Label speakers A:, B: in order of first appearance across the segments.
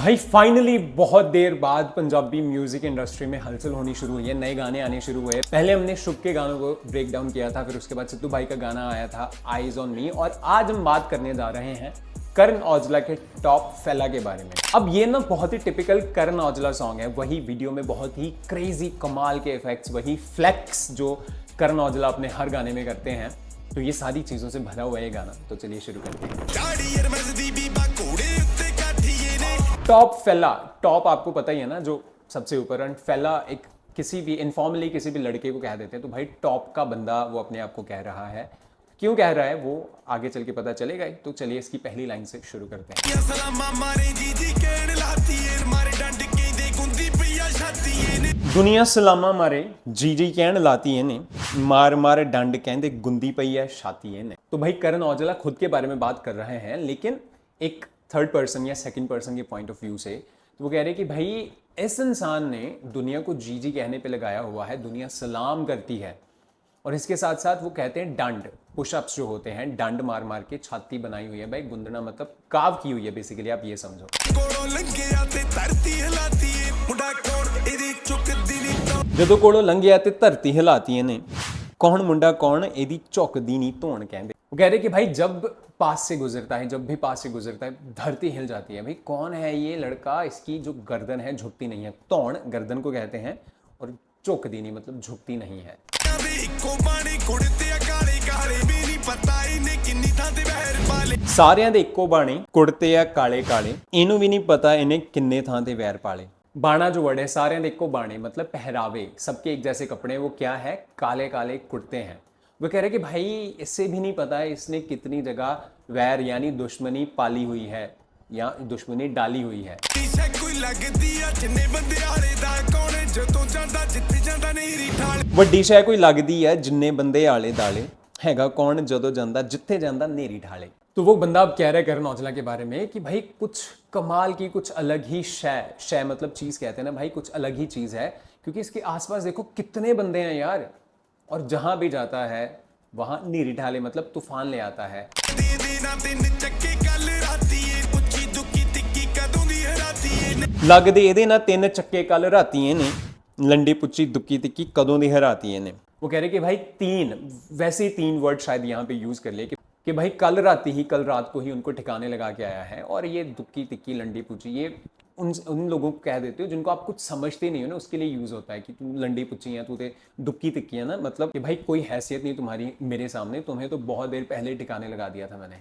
A: भाई फाइनली बहुत देर बाद पंजाबी म्यूजिक इंडस्ट्री में हलचल होनी शुरू हुई है, नए गाने आने शुरू हुए। पहले हमने शुभ के गानों को ब्रेक डाउन किया था, फिर उसके बाद सिद्धू भाई का गाना आया था आईज ऑन मी, और आज हम बात करने जा रहे हैं करण औजला के टॉप फेला के बारे में। अब ये ना बहुत ही टिपिकल करण औजला सॉन्ग है, वही वीडियो में बहुत ही क्रेजी कमाल के इफेक्ट्स, वही फ्लेक्स जो करण औजला अपने हर गाने में करते हैं। तो ये सारी चीजों से भरा हुआ है गाना, तो चलिए शुरू करते हैं। टॉप फेला, टॉप आपको पता ही है ना, जो सबसे ऊपर, एंड फेला एक किसी भी इनफॉर्मली किसी भी लड़के को कह देते हैं। तो भाई टॉप का बंदा वो अपने आप को कह रहा है, क्यों कह रहा है वो आगे चल के पता चलेगा। तो चलिए इसकी पहली लाइन से शुरू करते हैं। दुनिया सलामा मारे जी जी कहन लाती है ने, मार मार डंड कहंदे गुंदी पई है छाती है ने। तो भाई करण औजला खुद के बारे में बात कर रहे हैं, लेकिन एक थर्ड पर्सन या सेकंड पर्सन के पॉइंट ऑफ व्यू से। तो वो कह रहे हैं कि भाई इस इंसान ने दुनिया को जी जी कहने पे लगाया हुआ है, दुनिया सलाम करती है, और इसके साथ साथ वो कहते हैं डंड, पुशअप्स जो होते हैं, डंड मार मार के छाती बनाई हुई है। भाई गुंदना मतलब काव की हुई है बेसिकली, आप ये समझो। जदों कोड़ों लंघिया ते धरती हिलाती ने, कौन मुंडा कौन एदी झुकदी नहीं धौन कहंदे। वो कह रहे कि भाई जब पास से गुजरता है, जब भी पास से गुजरता है धरती हिल जाती है। भाई कौन है ये लड़का, इसकी जो गर्दन है झुकती नहीं है। तौण गर्दन को कहते हैं, और झुकदी नहीं मतलब झुकती नहीं है। सारियां दे इक्को बाणे कुड़ते आ काले काले, इनू भी नहीं पता इन्हें किन्ने थां ते वैर पाले। बाणा जो वर्ड है, सारियां दे इक्को बाणे मतलब पहरावे, सबके एक जैसे कपड़े, वो क्या है, काले काले कुर्ते हैं। वो कह रहे कि भाई इससे भी नहीं पता है इसने कितनी जगह वैर यानी दुश्मनी पाली हुई है या दुश्मनी डाली हुई है। वड्डी शै कोई लगदी है जिन्ने बंदे आले दाले, हैगा कौन जदों जांदा जिथे जांदा नेरी ढाले। तो वो बंदा अब कह रहा है करण औजला के बारे में कि भाई कुछ कमाल की, कुछ अलग ही शय मतलब चीज कहते हैं ना भाई, कुछ अलग ही चीज है, क्योंकि इसके आसपास देखो कितने बंदे हैं यार, और जहां भी जाता है वहां नीरी ढाले मतलब तूफान ले आता है। लगदे एदे ना तीन चक्के कल राती ने, लंडी पुच्ची दुक्की तिक्की कदों दी हराती ने। वो कह रहे कि भाई तीन, वैसे ही तीन वर्ड शायद यहाँ पे यूज कर ले कि भाई कल रात ही, कल रात को ही उनको ठिकाने लगा के आया है। और ये दुक्की तिक्की लंडी पुच्ची, ये उन लोगों को कह देते हो जिनको आप कुछ समझते नहीं हो ना, उसके लिए यूज होता है कि तू लंडी पुच्ची है, तू ते दुक्की तिक्की है ना, मतलब कि भाई कोई हैसियत नहीं तुम्हारी मेरे सामने, तुम्हें तो बहुत देर पहले ठिकाने लगा दिया था मैंने।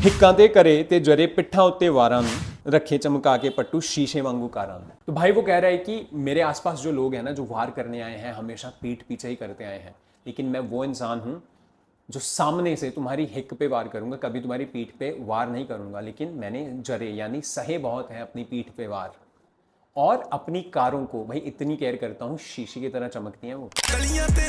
A: हिक्कां ते करे ते जरे पिट्ठा उत्ते वारां नूं, रखे चमका के पट्टू शीशे वांगू कारां। तो भाई वो कह रहा है कि मेरे आसपास जो लोग हैं ना, जो वार करने आए हैं, हमेशा पीठ पीछे ही करते आए हैं, लेकिन मैं वो इंसान हूं जो सामने से तुम्हारी हिक पे वार करूंगा, कभी तुम्हारी पीठ पे वार नहीं करूंगा। लेकिन मैंने जरे यानी सहे बहुत है अपनी पीठ पे वार, और अपनी कारों को भाई इतनी केयर करता हूँ, शीशे की तरह चमकती हैं वो। तलियां ते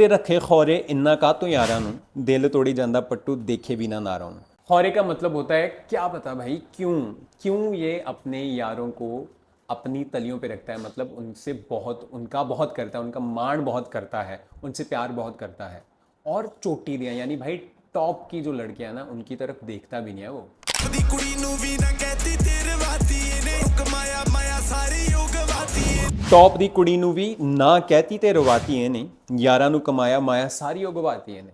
A: रखे खौरे इन्ना का तो यारां नूं, दिल तोड़ी जांदा पट्टू देखे भी ना नारां नूं। खौरे का मतलब होता है क्या पता भाई क्यों ये अपने यारों को अपनी तलियों पे रखता है, मतलब उनसे बहुत, उनका बहुत करता है, उनका मान बहुत करता है, उनसे प्यार बहुत करता है। और चोटी दिया यानी भाई टॉप की जो लड़कियां ना, उनकी तरफ देखता भी नहीं है वो। टॉप दी कुड़ी नू भी ना कहती ते रवाती है ने, यारां नू कमाया माया सारी उगवाती है ने।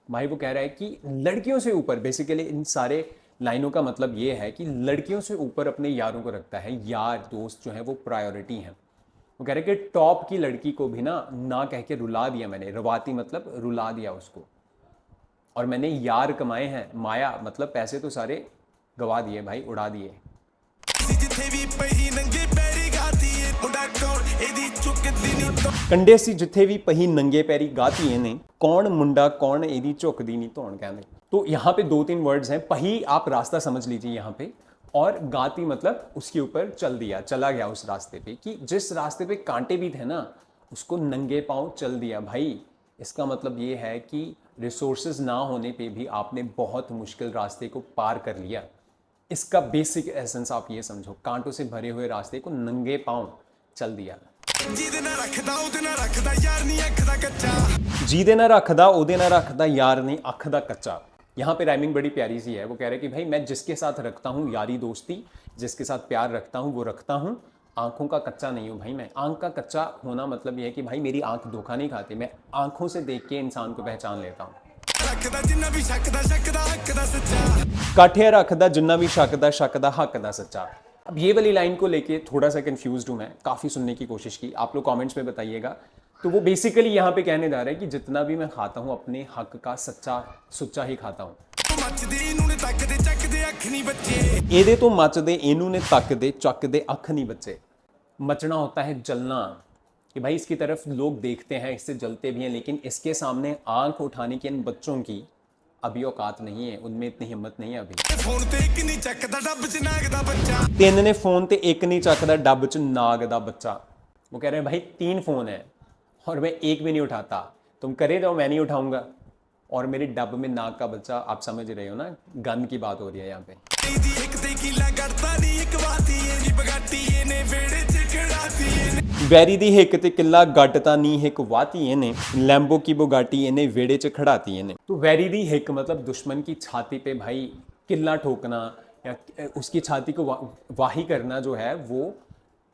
A: भाई वो कह रहा है कि लड़कियों से ऊपर, बेसिकली इन सारे लाइनों का मतलब ये है कि लड़कियों से ऊपर अपने यारों को रखता है, यार दोस्त जो है वो प्रायोरिटी है। वो कह रहे कि टॉप की लड़की को भी ना कह के रुला दिया मैंने, रवाती मतलब रुला दिया उसको, और मैंने यार कमाए हैं, माया मतलब पैसे तो सारे गवा दिए भाई, उड़ा दिए। कंडे सी जिथे भी पही नंगे पैरी गाती है ने, कौन मुंडा कौन एदी झुकदी नहीं धौन कहंदे। तो यहाँ पे दो तीन वर्ड्स हैं। पही आप रास्ता समझ लीजिए यहाँ पे, और गाती मतलब उसके ऊपर चल दिया, चला गया उस रास्ते पे, कि जिस रास्ते पे कांटे भी थे ना, उसको नंगे पांव चल दिया भाई। इसका मतलब ये है कि रिसोर्सेज ना होने पे भी आपने बहुत मुश्किल रास्ते को पार कर लिया। इसका बेसिक एसेंस आप ये समझो, कांटों से भरे हुए रास्ते को नंगे पांव चल दिया।
B: ਜਿਹਦੇ ਨਾਲ ਰੱਖਦਾ ਉਹਦੇ ਨਾਲ ਰੱਖਦਾ ਯਾਰ ਨਹੀਂ ਅੱਖ ਦਾ ਕੱਚਾ
A: जीदे ना रखदा ओदे ना रखदा यार नहीं अख दा कच्चा। यहाँ पे राइमिंग बड़ी प्यारी सी है। वो कह रहे हैं कि भाई मैं जिसके साथ रखता हूँ यारी दोस्ती, जिसके साथ प्यार रखता हूँ वो रखता हूँ, आंखों का कच्चा नहीं हूँ भाई मैं। आंख का कच्चा होना मतलब ये है कि भाई मेरी आंख धोखा नहीं खाती, मैं आंखों से देख के इंसान को पहचान लेता हूँ।
B: ਰੱਖਦਾ ਜਿੰਨਾ ਵੀ ਸ਼ੱਕ ਦਾ ਹੱਕ ਦਾ ਸੱਚਾ
A: काठिया रखदा जिन्ना भी शक दा हक दा सच्चा। अब ये वाली लाइन को लेके थोड़ा सा कंफ्यूज्ड हूँ मैं, काफ़ी सुनने की कोशिश की, आप लोग कमेंट्स में बताइएगा। तो वो बेसिकली यहाँ पे कहने जा रहा है कि जितना भी मैं खाता हूँ अपने हक का सुच्चा ही खाता हूँ।
B: ਮੱਚਦੇ ਇਹਨੂੰ ਨੇ ਤੱਕਦੇ ਚੱਕਦੇ ਅੱਖ ਨਹੀਂ ਬੱਚੇ
A: ਇਹਦੇ ਤੋਂ ਮੱਚਦੇ ਇਹਨੂੰ ਨੇ ਤੱਕਦੇ ਚੱਕਦੇ ਅੱਖ नहीं बच्चे। मचना होता है जलना, कि भाई इसकी तरफ लोग देखते हैं, इससे जलते भी हैं, लेकिन इसके सामने आंख उठाने की इन बच्चों की अभी औकात नहीं है, उनमें इतनी हिम्मत नहीं है अभी।
B: ਫੋਨ ਤੇ ਇੱਕ ਨਹੀਂ ਚੱਕਦਾ ਡੱਬ ਚ ਨਾਗ ਦਾ ਬੱਚਾ
A: तीन ने फोन ते एक नहीं चकदा डब च नाग दा बच्चा। वो कह रहे हैं भाई 3 फोन है और मैं एक भी नहीं उठाता, तुम करे जाओ मैं नहीं उठाऊंगा, और मेरे डब में नाग का बच्चा। आप समझ रहे हो ना, गन की बात हो रही है यहाँ पे।
B: ਇਹਦੀ ਇੱਕ ਤੇ ਕੀਲਾ ਕਰਦਾ ਨਹੀਂ ਇੱਕ ਵਾਤੀ ਇਹਦੀ ਬਗਾਟੀ ਇਹਨੇ ਵੇੜੇ ਚ ਖੜਾਤੀ ਇਹਨੇ
A: ਵੈਰੀ ਦੀ ਹਿੱਕ ਤੇ ਕਿੱਲਾ ਗੱਡ ਤਾਂ ਨੀ ਹਿੱਕ ਵਾਤੀ ਇਹਨੇ, लैम्बो की बुगाटी ਇਹਨੇ ਵੇੜੇ ਚ ਖੜਾਤੀ ਇਹਨੇ। तो वैरी दी हिक मतलब दुश्मन की छाती पे भाई किल्ला ठोकना या उसकी छाती को वाही करना जो है वो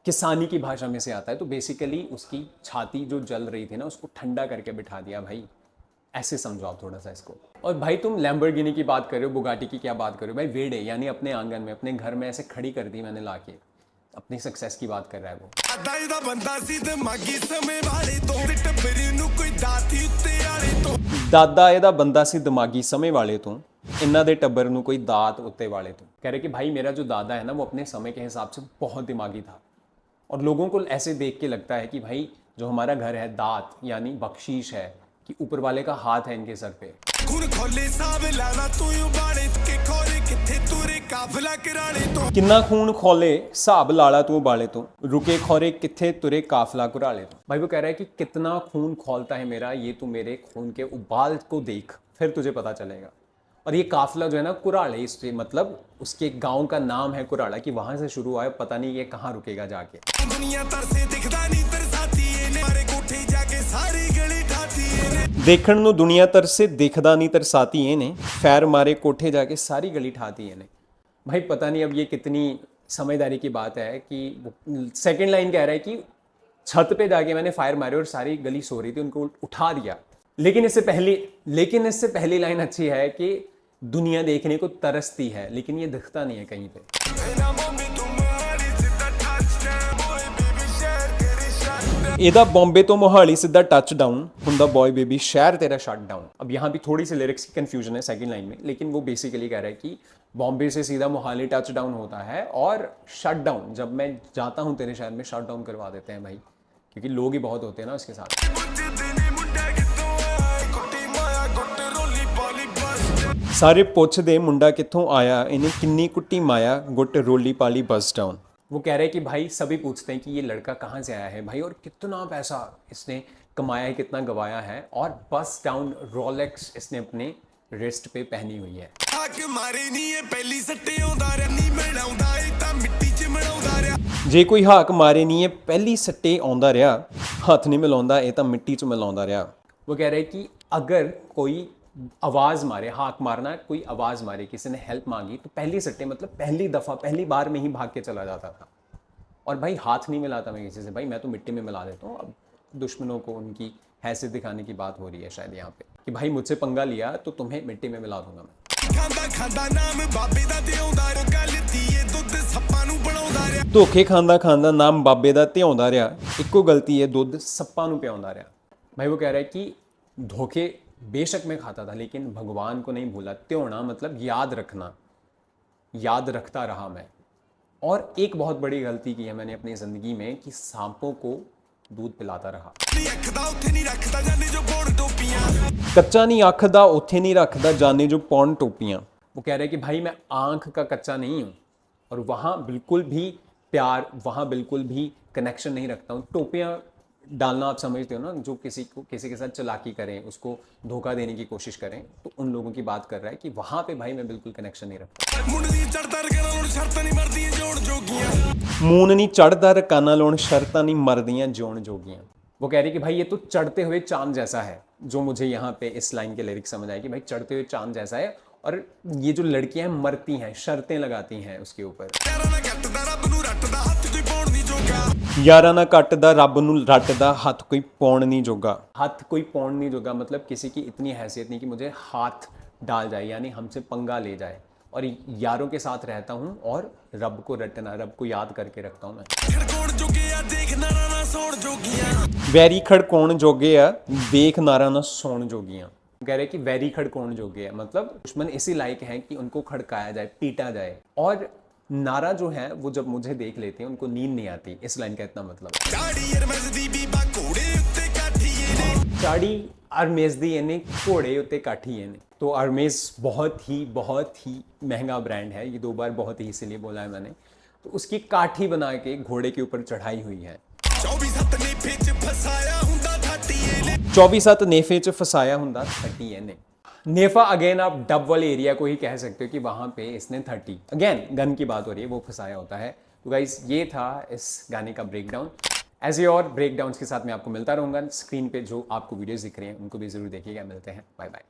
A: किसानी की भाषा में से आता है। तो बेसिकली उसकी छाती जो जल रही थी ना उसको ठंडा करके बिठा दिया भाई, ऐसे समझो आप थोड़ा सा इसको। और भाई तुम लैम्बोर्गिनी की बात कर रहे हो, बुगाटी की क्या बात कर रहे हो भाई, वेड़े यानी अपने आंगन में अपने घर में ऐसे खड़ी कर दी मैंने लाके, अपनी सक्सेस की बात कर रहा है वो।
B: ਅੱਧਾ ਇਹਦਾ ਬੰਦਾ ਸੀ ਦਿਮਾਗੀ ਸਮੇਂ ਵਾਲੇ ਤੋਂ ਤੇ ਟੱਬਰ ਨੂੰ ਕੋਈ ਦਾਤੀ ਉੱਤੇ ਵਾਲੇ ਤੋਂ
A: ਦਾਦਾ ਇਹਦਾ ਬੰਦਾ ਸੀ ਦਿਮਾਗੀ ਸਮੇਂ ਵਾਲੇ ਤੋਂ, इन्ना दे टब्बर नू कोई दात उत्ते वाले तो। कह रहे कि भाई मेरा जो दादा है ना वो अपने समय के हिसाब से बहुत दिमागी था, और लोगों को ऐसे देख के लगता है कि भाई जो हमारा घर है दात यानी बख्शीश है, कि ऊपर वाले का हाथ है इनके सर पे।
B: ਖੂਨ ਖੋਲੇ ਸਾਬ ਲਾਣਾ ਤੂੰ ਉਬਾਲੇ ਕੇ ਖੋਰੇ ਕਿੱਥੇ ਤੁਰੇ ਕਾਫਲਾ ਕਰਾਲੇ ਤੋਂ
A: किन्ना खून खोले साब लाला तू बाले तो, रुके खोरे किथे तुरे काफला कुराले तो। भाई वो कह रहा है कि कितना खून खोलता है मेरा, ये तू मेरे खून के उबाल को देख फिर तुझे पता चलेगा। और ये काफिला जो है ना कुराले, इससे मतलब उसके गांव का नाम है कुराला, कि वहां से शुरू हुआ है, पता नहीं ये कहाँ रुकेगा जाके।
B: ਦੁਨੀਆ ਤਰਸੇ ਦਿਖਦਾ ਨਹੀਂ ਤਰਸਾਤੀ ਇਹਨੇ ਮਾਰੇ ਕੋਠੇ ਜਾ ਕੇ ਸਾਰੀ ਗਲੀ ਢਾਤੀ ਇਹਨੇ
A: देखण नू दुनिया तरसे दिखदा नहीं तरसाती ने, फैर मारे कोठे जाके सारी गली ठाती ने। भाई पता नहीं अब ये कितनी समझदारी की बात है कि सेकंड लाइन कह रहा है कि छत पे जाके मैंने फायर मारे और सारी गली सो रही थी उनको उठा दिया। लेकिन इससे पहली लाइन अच्छी है कि दुनिया देखने को तरसती है लेकिन ये दिखता नहीं है कहीं पे।
B: ਇਹਨਾਂ ਮੰਮੀ ਤੂੰ ਮਾਰੀ ਸਿੱਧਾ ਟੱਚ ਬੋਏ ਬੇਬੀ ਸ਼ੇਅਰ ਕਰੀ ਸ਼ਾਟ
A: ਇਹਦਾ बॉम्बे तो मोहाली सीधा टच डाउन हुंदा बॉय बेबी शहर तेरा शट डाउन। अब यहाँ भी थोड़ी सी लिरिक्स की कंफ्यूजन है सेकंड लाइन में, लेकिन वो बेसिकली कह रहा है कि बॉम्बे से सीधा मोहाली टच डाउन होता है और शट डाउन जब मैं जाता हूँ तेरे शहर में शट डाउन करवा देते हैं भाई, क्योंकि लोग ही बहुत होते हैं ना उसके साथ।
B: ਪੁੱਛਦੇ ਨੇ ਮੁੰਡਾ ਕਿੱਥੋਂ ਆਇਆ ਕੁੱਟੀ ਮਾਇਆ ਗੁੱਟ ਰੋਲੀ ਪਾਲੀ ਬਸ
A: सारे पुछदे मुंडा कित्थों आया, इन्हें किन्नी कुट्टी माया, गुट रोली पाली बस डाउन। वो कह रहे हैं कि भाई सभी पूछते हैं कि ये लड़का कहाँ से आया है भाई, और कितना पैसा इसने कमाया है, कितना गवाया है, और बस डाउन रोलेक्स इसने अपने रिस्ट पे पहनी हुई है।
B: ਹੱਕ ਮਾਰੇ ਨਹੀਂ ਇਹ ਪਹਿਲੀ ਸੱਟੇ ਆਉਂਦਾ ਰਿਆ ਨਹੀਂ ਮਿਲਾਉਂਦਾ ਇਹ ਤਾਂ ਮਿੱਟੀ 'ਚ ਮਿਲਾਉਂਦਾ ਰਿਆ
A: जे कोई हाक मारे नहीं है पहली सट्टे आउंदा रहा, हाथ नहीं मिलाउंदा ये तो मिट्टी च मिलाउंदा रहा। वो कह रहे हैं कि अगर कोई आवाज़ मारे, हाक मारना कोई आवाज़ मारे, किसी ने हेल्प मांगी तो पहली सट्टे मतलब पहली दफ़ा पहली बार में ही भाग के चला जाता था, और भाई हाथ नहीं मिलाता मैं किसी से, भाई मैं तो मिट्टी में मिला देता हूँ। अब दुश्मनों को उनकी हैसियत दिखाने की बात हो रही है शायद यहाँ पे, कि भाई मुझसे पंगा लिया तो तुम्हें मिट्टी में मिला दूंगा मैं।
B: ਖਾਂਦਾ ਖਾਂਦਾ ਨਾਮ ਬਾਬੇ ਦਾ ਤੇ ਆਉਂਦਾ ਉਹ ਗੱਲ ਦੀਏ ਦੁੱਧ ਸੱਪਾਂ ਨੂੰ ਬਣਾਉਂਦਾ ਰਿਆ
A: ਧੋਖੇ ਖਾਂਦਾ ਖਾਂਦਾ ਨਾਮ ਬਾਬੇ ਦਾ ਧਿਆਉਂਦਾ ਰਿਹਾ, ਇੱਕੋ ਗਲਤੀ ਹੈ ਦੁੱਧ ਸੱਪਾਂ ਨੂੰ ਪਿਆਉਂਦਾ ਰਿਹਾ। भाई वो कह रहा है कि धोखे बेशक मैं खाता था लेकिन भगवान को नहीं भूला। त्योना मतलब याद रखना, याद रखता रहा मैं। और एक बहुत बड़ी गलती की है मैंने अपनी ज़िंदगी में कि सांपों को दूध पिलाता रहा।
B: ਨਹੀਂ ਅੱਖਦਾ ਉੱਥੇ ਨਹੀਂ ਰੱਖਦਾ ਜਾਨੇ ਜੋ ਬੋੜ ਟੋਪੀਆਂ
A: कच्चा नहीं आखदा उथे नहीं रखदा जाने जो पौन टोपियाँ। वो कह रहे हैं कि भाई मैं आँख का कच्चा नहीं हूँ, और वहाँ बिल्कुल भी प्यार, वहाँ बिल्कुल भी कनेक्शन नहीं रखता हूँ। टोपियाँ डालना आप समझते हो ना, जो किसी के साथ चालाकी करें, उसको धोखा देने की कोशिश करें, तो उन लोगों की बात कर रहा है कि वहां पे भाई मैं बिल्कुल कनेक्शन नहीं रखता। मून नहीं चढ़ता रकाना लोन शर्तां नहीं मरदियां जोन जोगियां। वो कह रही कि भाई ये तो चढ़ते हुए चांद जैसा है, जो मुझे यहाँ पे इस लाइन के लिरिक्स समझ आए कि भाई चढ़ते हुए चांद जैसा है, और ये जो लड़कियां हैं मरती हैं, शर्तें लगाती हैं उसके ऊपर। यारा ना कटदा रब नू रटदा हाथ कोई पौन नहीं जोगा। हाथ कोई पौन नहीं जोगा मतलब किसी की इतनी हैसियत नहीं कि मुझे हाथ डाल जाए, यानी हमसे पंगा ले जाए। और यारों के साथ रहता हूँ और रब को रटना, रब को याद करके रखता हूँ मैं। वैरी खड़कौन जोगे आ देख नारा ना सोन जोगियां। कह रहे कि वैरी खड़कौन जोगे है मतलब दुश्मन इसी लायक हैं कि उनको खड़काया जाए, पीटा जाए। और नारा जो है वो जब मुझे देख लेते हैं उनको नींद नहीं आती, इस लाइन का इतना मतलब। चाड़ी अरमेज़दी यानी घोड़े उत्ते काठी यानी। तो अरमेज़ बहुत ही महंगा ब्रांड है, ये 2 बार बहुत ही इसीलिए बोला है मैंने। तो उसकी काठी बना के घोड़े के ऊपर चढ़ाई हुई है। 24/7 नेफे च फसाया हुंदा 30 है ने। नेफा अगेन आप डब वाले एरिया को ही कह सकते हो कि वहां पे इसने 30 अगेन गन की बात हो रही है, वो फंसाया होता है। तो गाइस ये था इस गाने का ब्रेकडाउन। ऐसे और ब्रेकडाउन्स के साथ मैं आपको मिलता रहूंगा। स्क्रीन पे जो आपको वीडियोस दिख रही हैं उनको भी जरूर देखिएगा। मिलते हैं, बाय बाय।